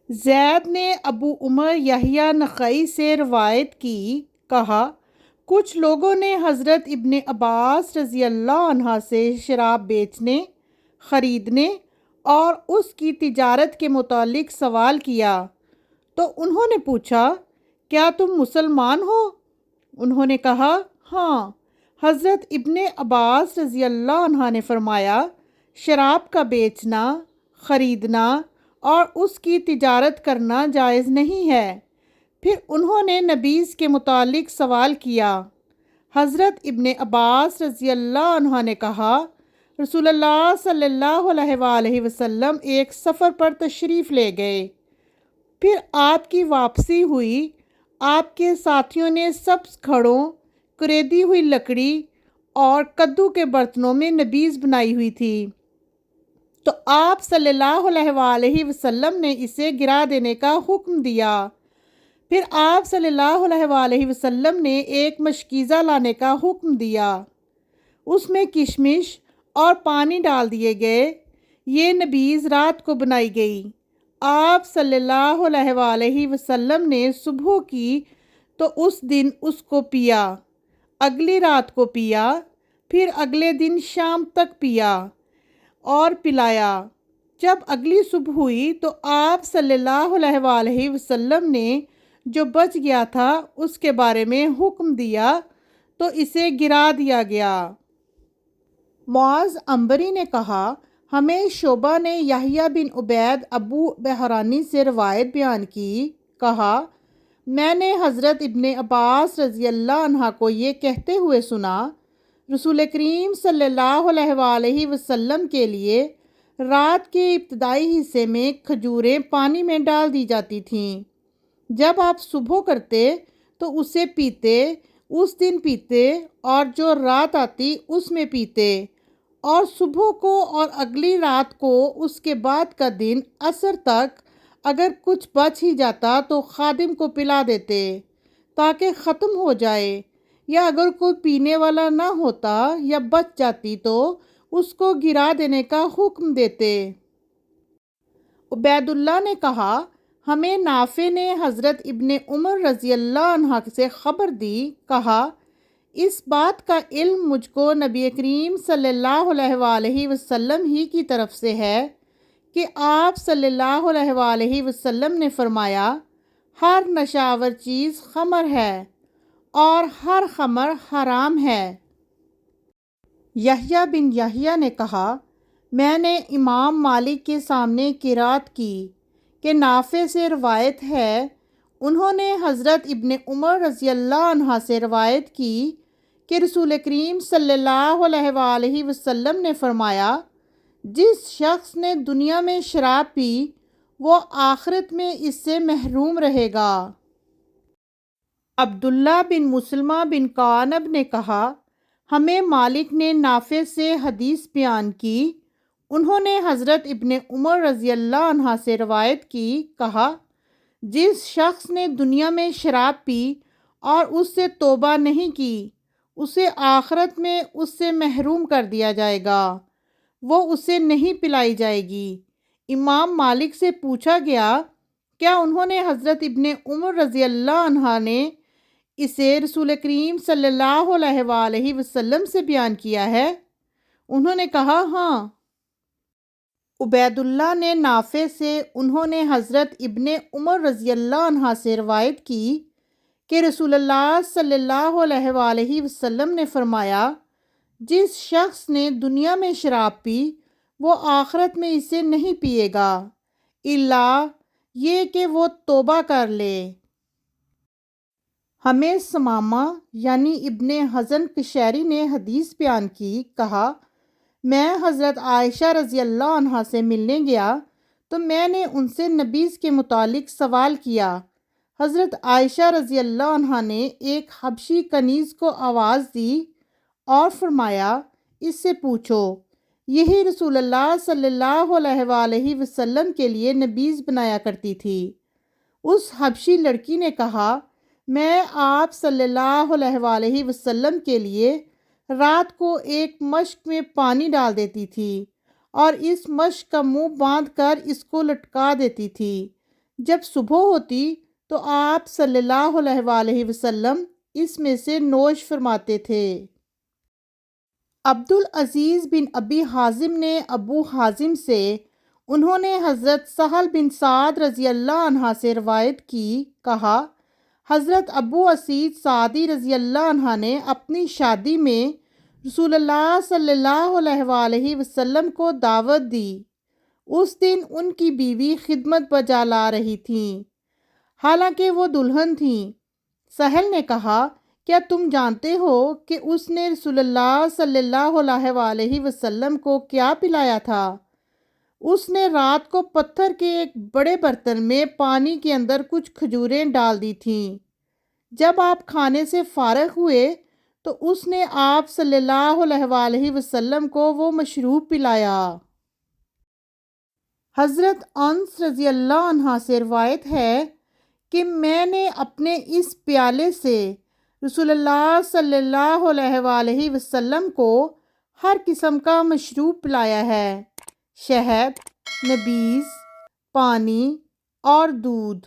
زید نے ابو عمر یحییٰ نخعی سے روایت کی، کہا کچھ لوگوں نے حضرت ابن عباس رضی اللہ عنہ سے شراب بیچنے، خریدنے اور اس کی تجارت کے متعلق سوال کیا تو انہوں نے پوچھا، کیا تم مسلمان ہو؟ انہوں نے کہا، ہاں۔ حضرت ابن عباس رضی اللہ عنہ نے فرمایا، شراب کا بیچنا، خریدنا اور اس کی تجارت کرنا جائز نہیں ہے۔ پھر انہوں نے نبیذ کے متعلق سوال کیا۔ حضرت ابن عباس رضی اللہ عنہ نے کہا، رسول اللہ صلی اللہ علیہ وآلہ وسلم ایک سفر پر تشریف لے گئے، پھر آپ کی واپسی ہوئی۔ آپ کے ساتھیوں نے سبز کھڑوں، کریدی ہوئی لکڑی اور کدو کے برتنوں میں نبیذ بنائی ہوئی تھی، تو آپ صلی اللہ علیہ وآلہ وسلم نے اسے گرا دینے کا حکم دیا۔ پھر آپ صلی اللہ علیہ وآلہ وسلم نے ایک مشکیزہ لانے کا حکم دیا، اس میں کشمش اور پانی ڈال دیے گئے۔ یہ نبیذ رات کو بنائی گئی۔ آپ صلی اللہ علیہ وآلہ وسلم نے صبح کی تو اس دن اس کو پیا، اگلی رات کو پیا، پھر اگلے دن شام تک پیا اور پلایا۔ جب اگلی صبح ہوئی تو آپ صلی اللہ علیہ وآلہ وسلم نے جو بچ گیا تھا اس کے بارے میں حکم دیا تو اسے گرا دیا گیا۔ معاذ عنبری نے کہا، ہمیں شعبہ نے یحییٰ بن عبید ابو بحرانی سے روایت بیان کی، کہا میں نے حضرت ابن عباس رضی اللہ عنہ کو یہ کہتے ہوئے سنا، رسول کریم صلی اللہ علیہ وآلہ وسلم کے لیے رات کے ابتدائی حصے میں کھجوریں پانی میں ڈال دی جاتی تھیں، جب آپ صبح کرتے تو اسے پیتے، اس دن پیتے اور جو رات آتی اس میں پیتے، اور صبح کو اور اگلی رات کو اس کے بعد کا دن عصر تک اگر کچھ بچ ہی جاتا تو خادم کو پلا دیتے تاکہ ختم ہو جائے، یا اگر کوئی پینے والا نہ ہوتا یا بچ جاتی تو اس کو گرا دینے کا حکم دیتے۔ عبید اللہ نے کہا، ہمیں نافع نے حضرت ابن عمر رضی اللہ عنہ سے خبر دی، کہا اس بات کا علم مجھ کو نبی کریم صلی اللہ علیہ وآلہ وسلم ہی کی طرف سے ہے کہ آپ صلی اللہ علیہ وآلہ وسلم نے فرمایا، ہر نشاور چیز خمر ہے اور ہر خمر حرام ہے۔ یحییٰ بن یحییٰ نے کہا، میں نے امام مالک کے سامنے قرات کی کہ نافع سے روایت ہے، انہوں نے حضرت ابن عمر رضی اللہ عنہ سے روایت کی کہ رسول کریم صلی اللہ علیہ وآلہ وسلم نے فرمایا، جس شخص نے دنیا میں شراب پی وہ آخرت میں اس سے محروم رہے گا۔ عبداللہ بن مسلمہ بن قعنب نے کہا، ہمیں مالک نے نافع سے حدیث بیان کی، انہوں نے حضرت ابن عمر رضی اللہ عنہ سے روایت کی، کہا جس شخص نے دنیا میں شراب پی اور اس سے توبہ نہیں کی اسے آخرت میں اس سے محروم کر دیا جائے گا، وہ اسے نہیں پلائی جائے گی۔ امام مالک سے پوچھا گیا، کیا انہوں نے حضرت ابن عمر رضی اللہ عنہ نے اسے رسول کریم صلی اللہ علیہ وآلہ وسلم سے بیان کیا ہے؟ انہوں نے کہا، ہاں۔ عبید اللہ نے نافع سے انہوں نے حضرت ابن عمر رضی اللہ عنہ سے روایت کی کہ رسول اللہ صلی اللہ علیہ وآلہ وسلم نے فرمایا، جس شخص نے دنیا میں شراب پی وہ آخرت میں اسے نہیں پیے گا، الا یہ کہ وہ توبہ کر لے۔ ہمیں ثمامہ یعنی ابن حزن قشیری نے حدیث بیان کی، کہا میں حضرت عائشہ رضی اللہ عنہا سے ملنے گیا تو میں نے ان سے نبیذ کے متعلق سوال کیا۔ حضرت عائشہ رضی اللہ عنہا نے ایک حبشی کنیز کو آواز دی اور فرمایا، اس سے پوچھو، یہی رسول اللہ صلی اللہ علیہ وآلہ وسلم کے لیے نبیذ بنایا کرتی تھی۔ اس حبشی لڑکی نے کہا، میں آپ صلی اللہ علیہ وآلہ وسلم کے لیے رات کو ایک مشک میں پانی ڈال دیتی تھی اور اس مشک کا منہ باندھ کر اس کو لٹکا دیتی تھی، جب صبح ہوتی تو آپ صلی اللہ علیہ وآلہ وسلم اس میں سے نوش فرماتے تھے۔ عبدالعزیز بن ابی حازم نے ابو حازم سے انہوں نے حضرت سہل بن سعد رضی اللہ عنہ سے روایت کی، کہا حضرت ابو اسید سعدی رضی اللہ عنہ نے اپنی شادی میں رسول اللہ صلی اللہ علیہ وآلہ وسلم کو دعوت دی۔ اس دن ان کی بیوی خدمت بجا لا رہی تھیں، حالانکہ وہ دلہن تھیں۔ سہل نے کہا کیا تم جانتے ہو کہ اس نے رسول اللہ صلی اللہ علیہ وآلہ وسلم کو کیا پلایا تھا؟ اس نے رات کو پتھر کے ایک بڑے برتن میں پانی کے اندر کچھ کھجوریں ڈال دی تھیں۔ جب آپ کھانے سے فارغ ہوئے تو اس نے آپ صلی اللہ علیہ وآلہ وسلم کو وہ مشروب پلایا۔ حضرت انس رضی اللہ عنہ سے روایت ہے کہ میں نے اپنے اس پیالے سے رسول اللہ صلی اللہ علیہ وآلہ وسلم کو ہر قسم کا مشروب پلایا ہے، شہد، نبیذ، پانی اور دودھ۔